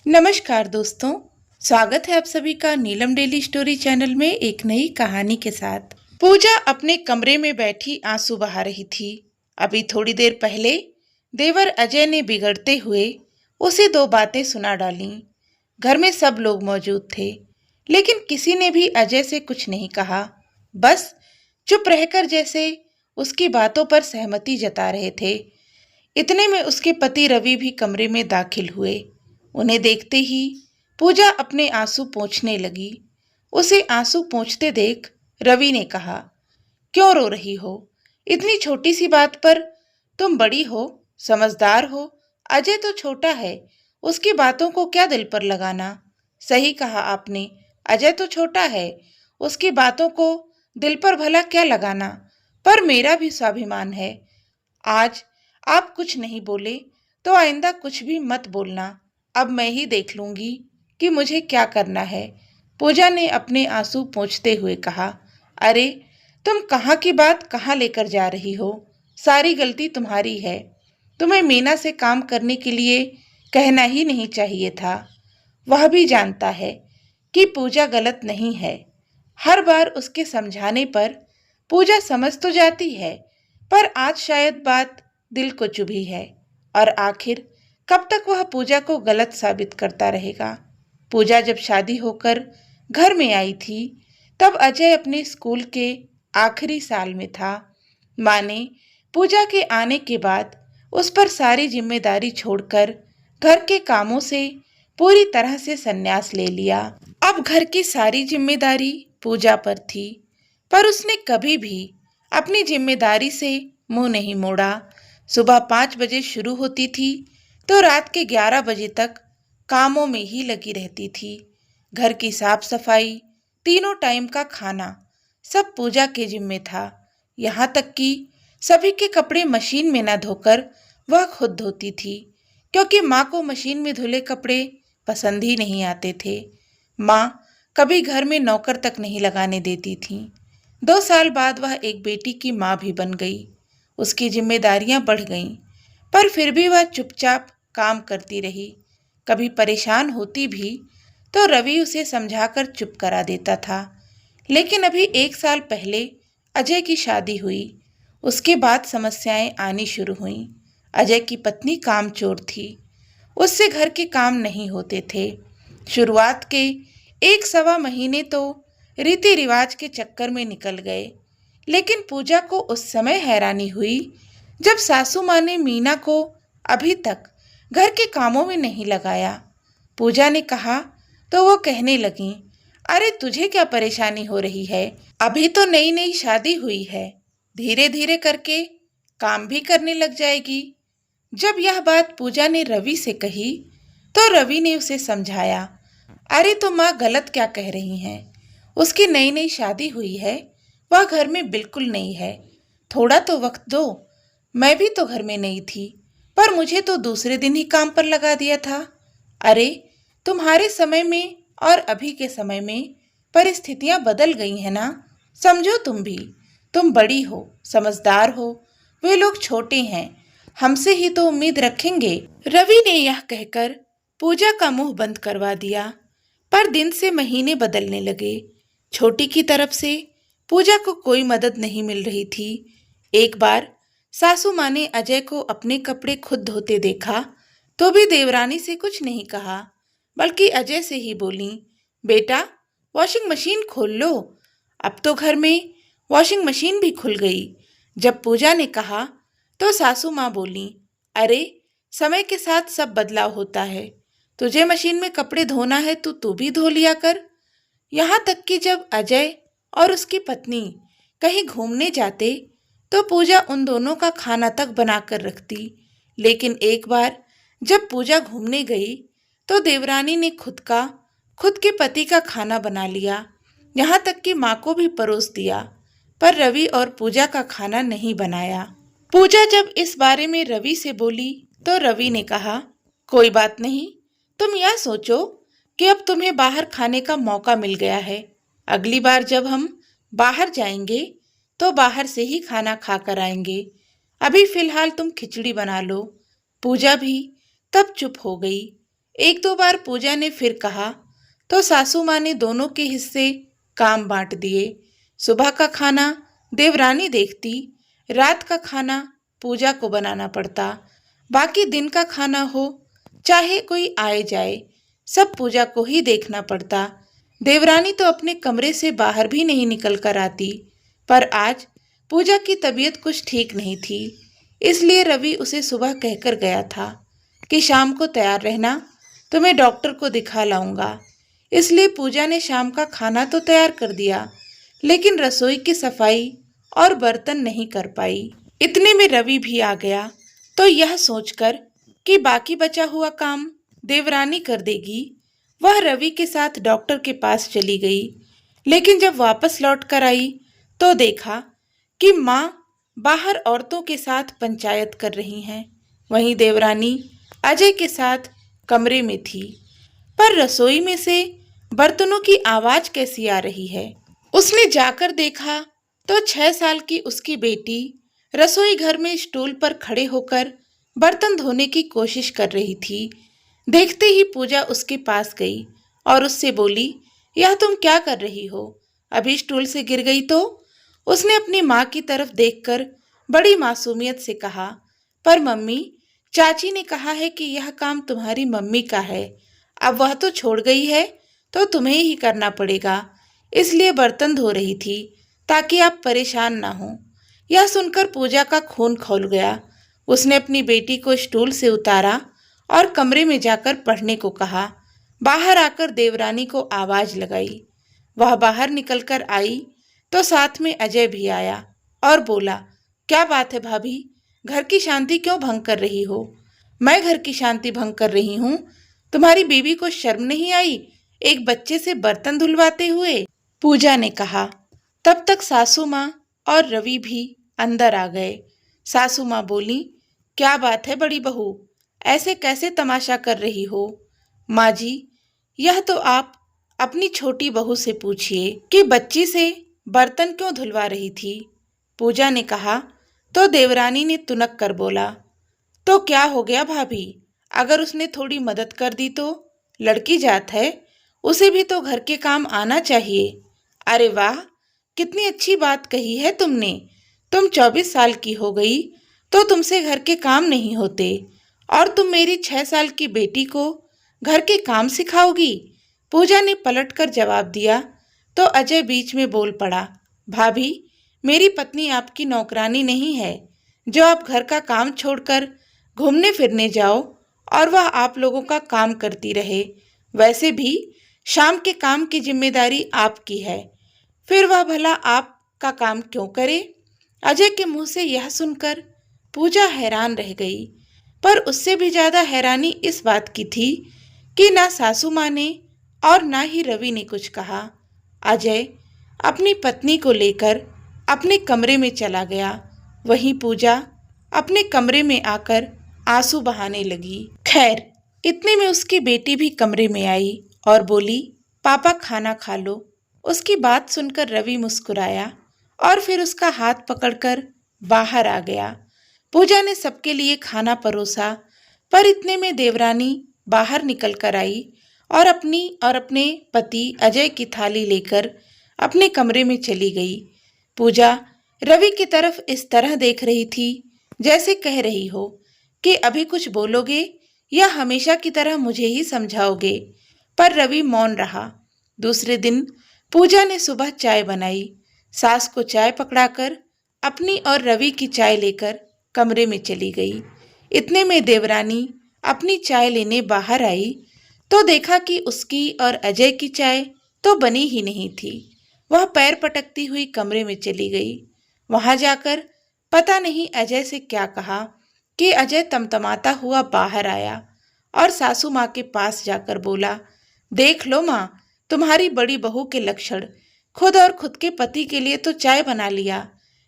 नमस्कार दोस्तों। स्वागत है आप सभी का नीलम डेली स्टोरी चैनल में एक नई कहानी के साथ। पूजा अपने कमरे में बैठी आंसू बहा रही थी। अभी थोड़ी देर पहले देवर अजय ने बिगड़ते हुए उसे दो बातें सुना डालीं। घर में सब लोग मौजूद थे, लेकिन किसी ने भी अजय से कुछ नहीं कहा। बस चुप रहकर जैसे उसकी बातों पर सहमति जता रहे थे। इतने में उसके पति रवि भी कमरे में दाखिल हुए। उन्हें देखते ही पूजा अपने आंसू पोंछने लगी। उसे आंसू पोंछते देख रवि ने कहा, क्यों रो रही हो? इतनी छोटी सी बात पर? तुम बड़ी हो, समझदार हो। अजय तो छोटा है, उसकी बातों को क्या दिल पर लगाना। सही कहा आपने, अजय तो छोटा है, उसकी बातों को दिल पर भला क्या लगाना। पर मेरा भी स्वाभिमान है। आज आप कुछ नहीं बोले तो आइंदा कुछ भी मत बोलना। अब मैं ही देख लूंगी कि मुझे क्या करना है। पूजा ने अपने आंसू पोंछते हुए कहा, अरे तुम कहाँ की बात कहाँ लेकर जा रही हो? सारी गलती तुम्हारी है। तुम्हें मीना से काम करने के लिए कहना ही नहीं चाहिए था। वह भी जानता है कि पूजा गलत नहीं है। हर बार उसके समझाने पर पूजा समझ तो जाती है, पर आज शायद बात दिल को चुभी है। और आखिर कब तक वह पूजा को गलत साबित करता रहेगा? पूजा जब शादी होकर घर में आई थी, तब अजय अपने स्कूल के आखिरी साल में था। माँ ने पूजा के आने के बाद उस पर सारी जिम्मेदारी छोड़कर घर के कामों से पूरी तरह से संन्यास ले लिया। अब घर की सारी जिम्मेदारी पूजा पर थी, पर उसने कभी भी अपनी जिम्मेदारी से मुंह नहीं मोड़ा। सुबह 5 बजे शुरू होती थी तो रात के 11 बजे तक कामों में ही लगी रहती थी। घर की साफ सफाई, तीनों टाइम का खाना, सब पूजा के जिम्मे था। यहाँ तक कि सभी के कपड़े मशीन में न धोकर वह खुद धोती थी, क्योंकि माँ को मशीन में धुले कपड़े पसंद ही नहीं आते थे। माँ कभी घर में नौकर तक नहीं लगाने देती थी। 2 साल बाद वह एक बेटी की माँ भी बन गई। उसकी जिम्मेदारियां बढ़ गईं, पर फिर भी वह चुपचाप काम करती रही। कभी परेशान होती भी तो रवि उसे समझाकर चुप करा देता था। लेकिन अभी 1 साल पहले अजय की शादी हुई। उसके बाद समस्याएं आनी शुरू हुईं। अजय की पत्नी कामचोर थी। उससे घर के काम नहीं होते थे। शुरुआत के 1 सवा महीने तो रीति रिवाज के चक्कर में निकल गए, लेकिन पूजा को उस समय हैरानी हुई जब सासू माँ ने मीना को अभी तक घर के कामों में नहीं लगाया। पूजा ने कहा तो वो कहने लगी, अरे तुझे क्या परेशानी हो रही है? अभी तो नई नई शादी हुई है, धीरे धीरे करके काम भी करने लग जाएगी। जब यह बात पूजा ने रवि से कही तो रवि ने उसे समझाया, अरे तो माँ गलत क्या कह रही हैं? उसकी नई नई शादी हुई है, वह घर में बिल्कुल नई है। थोड़ा तो वक्त दो। मैं भी तो घर में नई थी, पर मुझे तो दूसरे दिन ही काम पर लगा दिया था। अरे तुम्हारे समय में और अभी के समय में परिस्थितियां बदल गई हैं ना। समझो तुम भी। तुम बड़ी हो, समझदार हो। वे लोग छोटे हैं, हमसे ही तो उम्मीद रखेंगे। रवि ने यह कहकर पूजा का मुंह बंद करवा दिया। पर दिन से महीने बदलने लगे। छोटी की तरफ से पूजा को कोई मदद नहीं मिल रही थी। एक बार सासू माँ ने अजय को अपने कपड़े खुद धोते देखा तो भी देवरानी से कुछ नहीं कहा, बल्कि अजय से ही बोली, बेटा वॉशिंग मशीन खोल लो। अब तो घर में वॉशिंग मशीन भी खुल गई। जब पूजा ने कहा तो सासू माँ बोली, अरे समय के साथ सब बदलाव होता है। तुझे मशीन में कपड़े धोना है तो तू भी धो लिया कर। यहाँ तक कि जब अजय और उसकी पत्नी कहीं घूमने जाते तो पूजा उन दोनों का खाना तक बनाकर रखती। लेकिन एक बार जब पूजा घूमने गई तो देवरानी ने खुद के पति का खाना बना लिया। यहाँ तक कि माँ को भी परोस दिया, पर रवि और पूजा का खाना नहीं बनाया। पूजा जब इस बारे में रवि से बोली तो रवि ने कहा, कोई बात नहीं। तुम यह सोचो कि अब तुम्हें बाहर खाने का मौका मिल गया है। अगली बार जब हम बाहर जाएंगे तो बाहर से ही खाना खाकर आएंगे। अभी फिलहाल तुम खिचड़ी बना लो। पूजा भी तब चुप हो गई। एक दो बार पूजा ने फिर कहा तो सासू माँ ने दोनों के हिस्से काम बांट दिए। सुबह का खाना देवरानी देखती, रात का खाना पूजा को बनाना पड़ता, बाकी दिन का खाना हो चाहे कोई आए जाए सब पूजा को ही देखना पड़ता। देवरानी तो अपने कमरे से बाहर भी नहीं निकल कर आती, पर आज पूजा की तबीयत कुछ ठीक नहीं थी, इसलिए रवि उसे सुबह कहकर गया था कि शाम को तैयार रहना, तुम्हें डॉक्टर को दिखा लाऊंगा। इसलिए पूजा ने शाम का खाना तो तैयार कर दिया, लेकिन रसोई की सफाई और बर्तन नहीं कर पाई। इतने में रवि भी आ गया, तो यह सोचकर कि बाकी बचा हुआ काम देवरानी कर देगी, वह रवि के साथ डॉक्टर के पास चली गई। लेकिन जब वापस लौट कर आई तो देखा कि माँ बाहर औरतों के साथ पंचायत कर रही हैं। वहीं देवरानी अजय के साथ कमरे में थी, पर रसोई में से बर्तनों की आवाज कैसी आ रही है। उसने जाकर देखा तो 6 साल की उसकी बेटी रसोई घर में स्टूल पर खड़े होकर बर्तन धोने की कोशिश कर रही थी। देखते ही पूजा उसके पास गई और उससे बोली, यह तुम क्या कर रही हो? अभी स्टूल से गिर गई तो? उसने अपनी माँ की तरफ देखकर बड़ी मासूमियत से कहा, पर मम्मी, चाची ने कहा है कि यह काम तुम्हारी मम्मी का है, अब वह तो छोड़ गई है तो तुम्हें ही करना पड़ेगा, इसलिए बर्तन धो रही थी ताकि आप परेशान ना हो। यह सुनकर पूजा का खून खौल गया। उसने अपनी बेटी को स्टूल से उतारा और कमरे में जाकर पढ़ने को कहा। बाहर आकर देवरानी को आवाज लगाई। वह बाहर निकलकर आई तो साथ में अजय भी आया और बोला, क्या बात है भाभी, घर की शांति क्यों भंग कर रही हो? मैं घर की शांति भंग कर रही हूँ? तुम्हारी बीवी को शर्म नहीं आई एक बच्चे से बर्तन धुलवाते हुए? पूजा ने कहा। तब तक सासू माँ और रवि भी अंदर आ गए। सासू माँ बोली, क्या बात है बड़ी बहू, ऐसे कैसे तमाशा कर रही हो? माँ जी, यह तो आप अपनी छोटी बहू से पूछिए कि बच्ची से बर्तन क्यों धुलवा रही थी। पूजा ने कहा तो देवरानी ने तुनक कर बोला, तो क्या हो गया भाभी, अगर उसने थोड़ी मदद कर दी तो? लड़की जात है, उसे भी तो घर के काम आना चाहिए। अरे वाह, कितनी अच्छी बात कही है तुमने। तुम 24 साल की हो गई तो तुमसे घर के काम नहीं होते, और तुम मेरी 6 साल की बेटी को घर के काम सिखाओगी? पूजा ने पलटकर जवाब दिया तो अजय बीच में बोल पड़ा, भाभी, मेरी पत्नी आपकी नौकरानी नहीं है जो आप घर का काम छोड़कर घूमने फिरने जाओ और वह आप लोगों का काम करती रहे। वैसे भी शाम के काम की जिम्मेदारी आपकी है, फिर वह भला आपका काम क्यों करे? अजय के मुंह से यह सुनकर पूजा हैरान रह गई, पर उससे भी ज्यादा हैरानी इस बात की थी कि ना सासू माँ ने और ना ही रवि ने कुछ कहा। अजय अपनी पत्नी को लेकर अपने कमरे में चला गया। वहीं पूजा अपने कमरे में आकर आंसू बहाने लगी। खैर, इतने में उसकी बेटी भी कमरे में आई और बोली, पापा खाना खा लो। उसकी बात सुनकर रवि मुस्कुराया और फिर उसका हाथ पकड़कर बाहर आ गया। पूजा ने सबके लिए खाना परोसा, पर इतने में देवरानी बाहर निकल कर आई और अपनी और अपने पति अजय की थाली लेकर अपने कमरे में चली गई। पूजा रवि की तरफ इस तरह देख रही थी जैसे कह रही हो कि अभी कुछ बोलोगे या हमेशा की तरह मुझे ही समझाओगे, पर रवि मौन रहा। दूसरे दिन पूजा ने सुबह चाय बनाई। सास को चाय पकड़ाकर अपनी और रवि की चाय लेकर कमरे में चली गई। इतने में देवरानी अपनी चाय लेने बाहर आई तो देखा कि उसकी और अजय की चाय तो बनी ही नहीं थी। वह पैर पटकती हुई कमरे में चली गई। वहां जाकर पता नहीं अजय से क्या कहा कि अजय तमतमाता हुआ बाहर आया और सासू माँ के पास जाकर बोला, देख लो माँ, तुम्हारी बड़ी बहू के लक्षण। खुद और खुद के पति के लिए तो चाय बना लिया,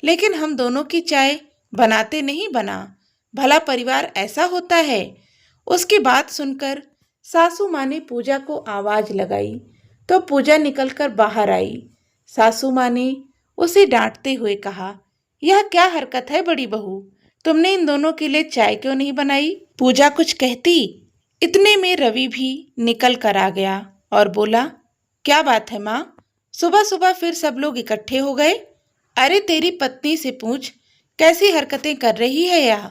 लेकिन हम दोनों की चाय बनाते नहीं बना। भला परिवार ऐसा होता है? उसकी बात सुनकर सासू माँ ने पूजा को आवाज लगाई तो पूजा निकलकर बाहर आई। सासू माँ ने उसे डांटते हुए कहा, यह क्या हरकत है बड़ी बहू, तुमने इन दोनों के लिए चाय क्यों नहीं बनाई? पूजा कुछ कहती इतने में रवि भी निकल कर आ गया और बोला, क्या बात है माँ, सुबह सुबह फिर सब लोग इकट्ठे हो गए? अरे तेरी पत्नी से पूछ, कैसी हरकतें कर रही है यह,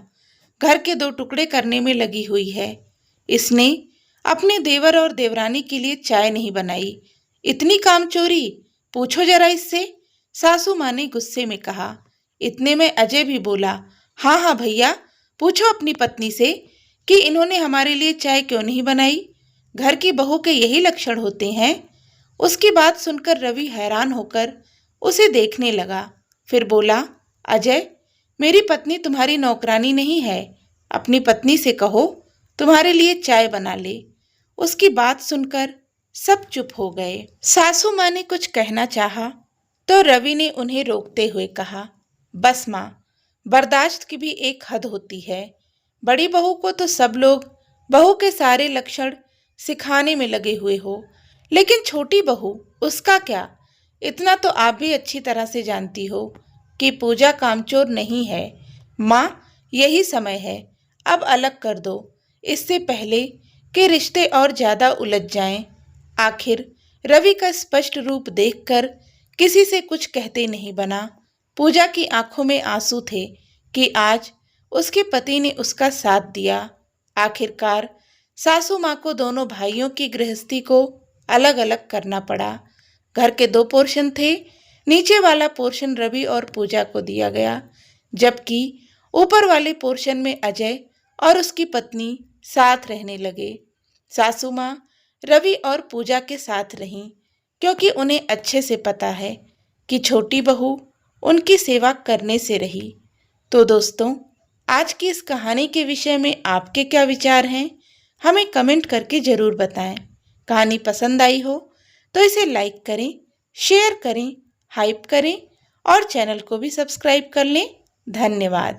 घर के दो टुकड़े करने में लगी हुई है। इसने अपने देवर और देवरानी के लिए चाय नहीं बनाई, इतनी कामचोरी, पूछो जरा इससे, सासू माँ ने गुस्से में कहा। इतने में अजय भी बोला, हाँ हाँ भैया, पूछो अपनी पत्नी से कि इन्होंने हमारे लिए चाय क्यों नहीं बनाई, घर की बहू के यही लक्षण होते हैं। उसकी बात सुनकर रवि हैरान होकर उसे देखने लगा, फिर बोला, अजय, मेरी पत्नी तुम्हारी नौकरानी नहीं है, अपनी पत्नी से कहो तुम्हारे लिए चाय बना ले। उसकी बात सुनकर सब चुप हो गए। सासू माँ ने कुछ कहना चाहा तो रवि ने उन्हें रोकते हुए कहा, बस माँ, बर्दाश्त की भी एक हद होती है। बड़ी बहू को तो सब लोग बहू के सारे लक्षण सिखाने में लगे हुए हो, लेकिन छोटी बहू, उसका क्या? इतना तो आप भी अच्छी तरह से जानती हो कि पूजा कामचोर नहीं है। माँ, यही समय है, अब अलग कर दो, इससे पहले कि रिश्ते और ज्यादा उलझ जाएं। आखिर रवि का स्पष्ट रूप देखकर किसी से कुछ कहते नहीं बना। पूजा की आंखों में आंसू थे कि आज उसके पति ने उसका साथ दिया। आखिरकार सासू माँ को दोनों भाइयों की गृहस्थी को अलग अलग करना पड़ा। घर के दो पोर्शन थे, नीचे वाला पोर्शन रवि और पूजा को दिया गया, जबकि ऊपर वाले पोर्शन में अजय और उसकी पत्नी साथ रहने लगे। सासू माँ रवि और पूजा के साथ रहीं, क्योंकि उन्हें अच्छे से पता है कि छोटी बहू उनकी सेवा करने से रही। तो दोस्तों, आज की इस कहानी के विषय में आपके क्या विचार हैं, हमें कमेंट करके ज़रूर बताएं। कहानी पसंद आई हो तो इसे लाइक करें, शेयर करें, हाइप करें और चैनल को भी सब्सक्राइब कर लें। धन्यवाद।